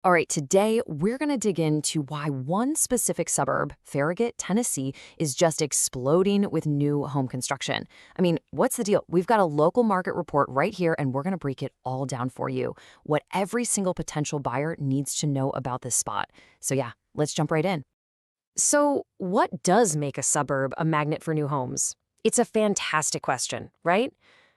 All right, today we're going to dig into why one specific suburb, Farragut, Tennessee, is just exploding with new home construction. I mean, what's the deal? We've got a local market report right here, and we're going to break it all down for you. What every single potential buyer needs to know about this spot. So, yeah, let's jump right in. So, what does make a suburb a magnet for new homes? It's a fantastic question, right?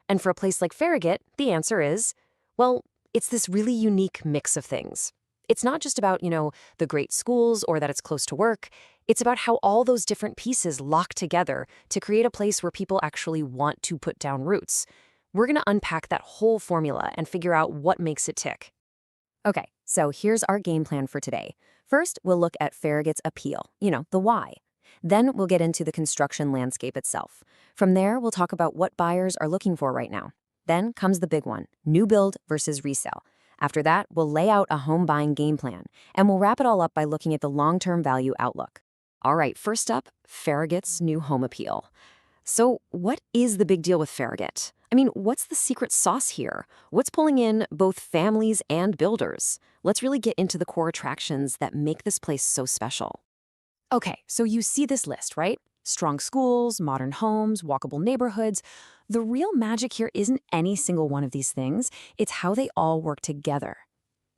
And for a place like Farragut, the answer is, well, it's this really unique mix of things. It's not just about, the great schools or that it's close to work. It's about how all those different pieces lock together to create a place where people actually want to put down roots. We're going to unpack that whole formula and figure out what makes it tick. Okay, so here's our game plan for today. First, we'll look at Farragut's appeal, the why. Then we'll get into the construction landscape itself. From there, we'll talk about what buyers are looking for right now. Then comes the big one, new build versus resale. After that, we'll lay out a home buying game plan, and we'll wrap it all up by looking at the long-term value outlook. All right, first up, Farragut's new home appeal. So what is the big deal with Farragut? I mean, what's the secret sauce here? What's pulling in both families and builders? Let's really get into the core attractions that make this place so special. Okay, so you see this list, right? Strong schools, modern homes, walkable neighborhoods. The real magic here isn't any single one of these things. It's how they all work together.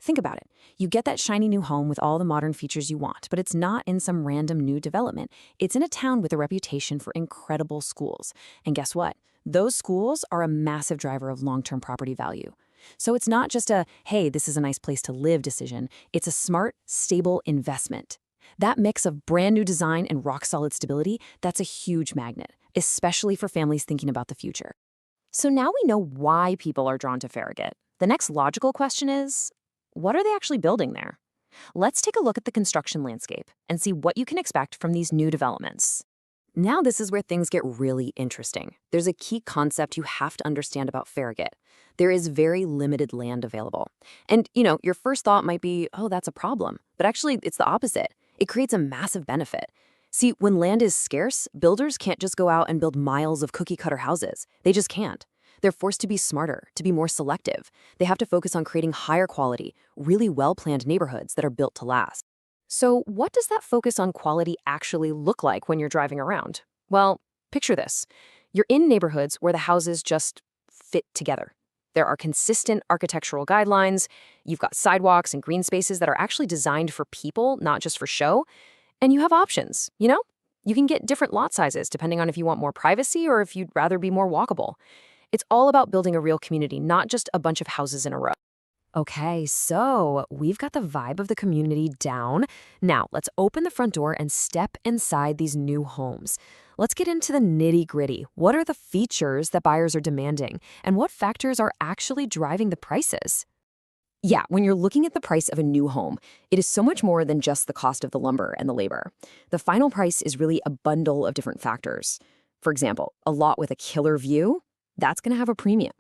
Think about it. You get that shiny new home with all the modern features you want, but it's not in some random new development. It's in a town with a reputation for incredible schools. And guess what? Those schools are a massive driver of long-term property value. So it's not just a, hey, this is a nice place to live decision. It's a smart, stable investment. That mix of brand new design and rock-solid stability, that's a huge magnet, especially for families thinking about the future. So now we know why people are drawn to Farragut. The next logical question is, what are they actually building there? Let's take a look at the construction landscape and see what you can expect from these new developments. Now this is where things get really interesting. There's a key concept you have to understand about Farragut. There is very limited land available. And, your first thought might be, oh, that's a problem. But actually, it's the opposite. It creates a massive benefit. See, when land is scarce, builders can't just go out and build miles of cookie-cutter houses. They just can't. They're forced to be smarter, to be more selective. They have to focus on creating higher quality, really well-planned neighborhoods that are built to last. So what does that focus on quality actually look like when you're driving around? Well, picture this. You're in neighborhoods where the houses just fit together. There are consistent architectural guidelines. You've got sidewalks and green spaces that are actually designed for people, not just for show. And you have options, You can get different lot sizes depending on if you want more privacy or if you'd rather be more walkable. It's all about building a real community, not just a bunch of houses in a row. Okay, so we've got the vibe of the community down. Now, let's open the front door and step inside these new homes. Let's get into the nitty-gritty. What are the features that buyers are demanding? And what factors are actually driving the prices? Yeah, when you're looking at the price of a new home, it is so much more than just the cost of the lumber and the labor. The final price is really a bundle of different factors. For example, a lot with a killer view, that's going to have a premium.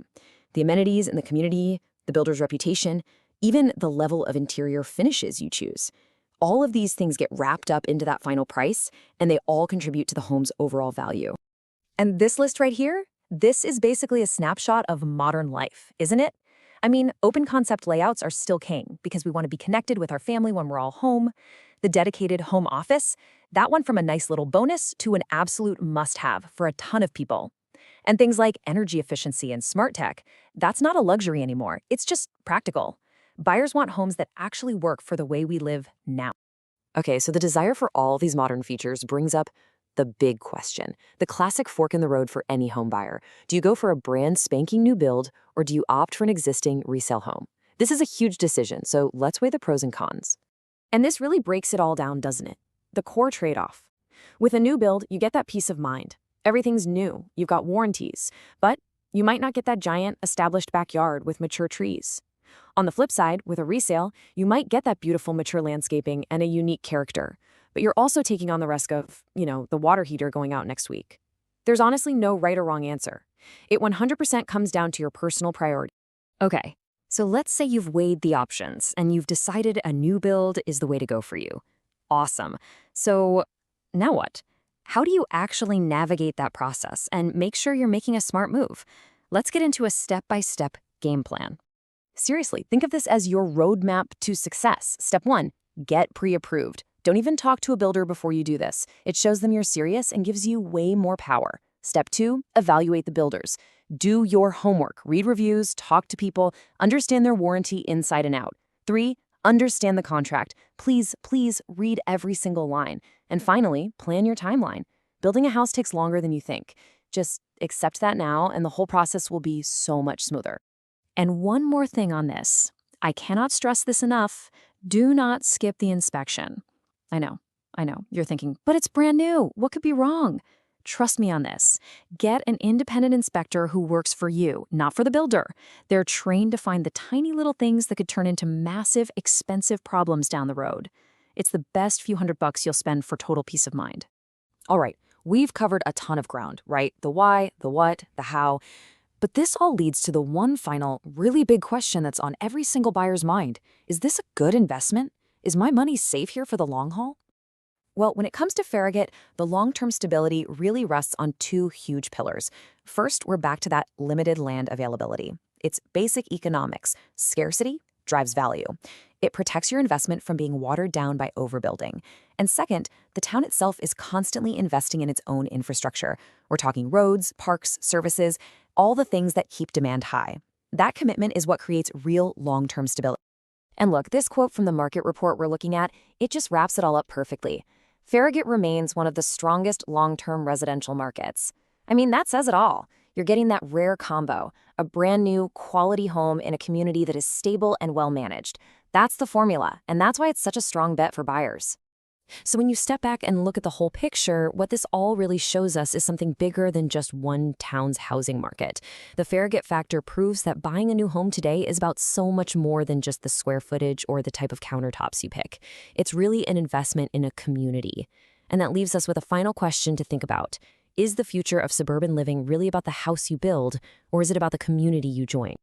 The amenities in the community, the builder's reputation, even the level of interior finishes you choose. All of these things get wrapped up into that final price, and they all contribute to the home's overall value. And this list right here, this is basically a snapshot of modern life, isn't it? I mean, open concept layouts are still king because we want to be connected with our family when we're all home. The dedicated home office, that went from a nice little bonus to an absolute must-have for a ton of people. And things like energy efficiency and smart tech, that's not a luxury anymore. It's just practical. Buyers want homes that actually work for the way we live now. Okay, so the desire for all these modern features brings up the big question, the classic fork in the road for any home buyer. Do you go for a brand spanking new build, or do you opt for an existing resale home? This is a huge decision, so let's weigh the pros and cons. And this really breaks it all down, doesn't it? The core trade-off. With a new build, you get that peace of mind. Everything's new, you've got warranties, but you might not get that giant, established backyard with mature trees. On the flip side, with a resale, you might get that beautiful mature landscaping and a unique character, but you're also taking on the risk of, the water heater going out next week. There's honestly no right or wrong answer. It 100% comes down to your personal priority. Okay, so let's say you've weighed the options and you've decided a new build is the way to go for you. Awesome. So now what? How do you actually navigate that process and make sure you're making a smart move? Let's get into a step-by-step game plan. Seriously, think of this as your roadmap to success. Step 1, get pre-approved. Don't even talk to a builder before you do this. It shows them you're serious and gives you way more power. Step 2, evaluate the builders. Do your homework. Read reviews, talk to people, understand their warranty inside and out. 3, understand the contract. Please read every single line. And finally, plan your timeline. Building a house takes longer than you think. Just accept that now, and the whole process will be so much smoother. And one more thing on this. I cannot stress this enough. Do not skip the inspection. I know. You're thinking, but it's brand new. What could be wrong? Trust me on this. Get an independent inspector who works for you, not for the builder. They're trained to find the tiny little things that could turn into massive, expensive problems down the road. It's the best few $100 you'll spend for total peace of mind. All right, we've covered a ton of ground, right? The why, the what, the how. But this all leads to the one final, really big question that's on every single buyer's mind. Is this a good investment? Is my money safe here for the long haul? Well, when it comes to Farragut, the long-term stability really rests on two huge pillars. First, we're back to that limited land availability. It's basic economics. Scarcity drives value. It protects your investment from being watered down by overbuilding. And second, the town itself is constantly investing in its own infrastructure. We're talking roads, parks, services, all the things that keep demand high. That commitment is what creates real long-term stability. And look, this quote from the market report we're looking at, it just wraps it all up perfectly. Farragut remains one of the strongest long-term residential markets. I mean, that says it all. You're getting that rare combo, a brand new, quality home in a community that is stable and well-managed. That's the formula, and that's why it's such a strong bet for buyers. So when you step back and look at the whole picture, what this all really shows us is something bigger than just one town's housing market. The Farragut factor proves that buying a new home today is about so much more than just the square footage or the type of countertops you pick. It's really an investment in a community. And that leaves us with a final question to think about. Is the future of suburban living really about the house you build, or is it about the community you join?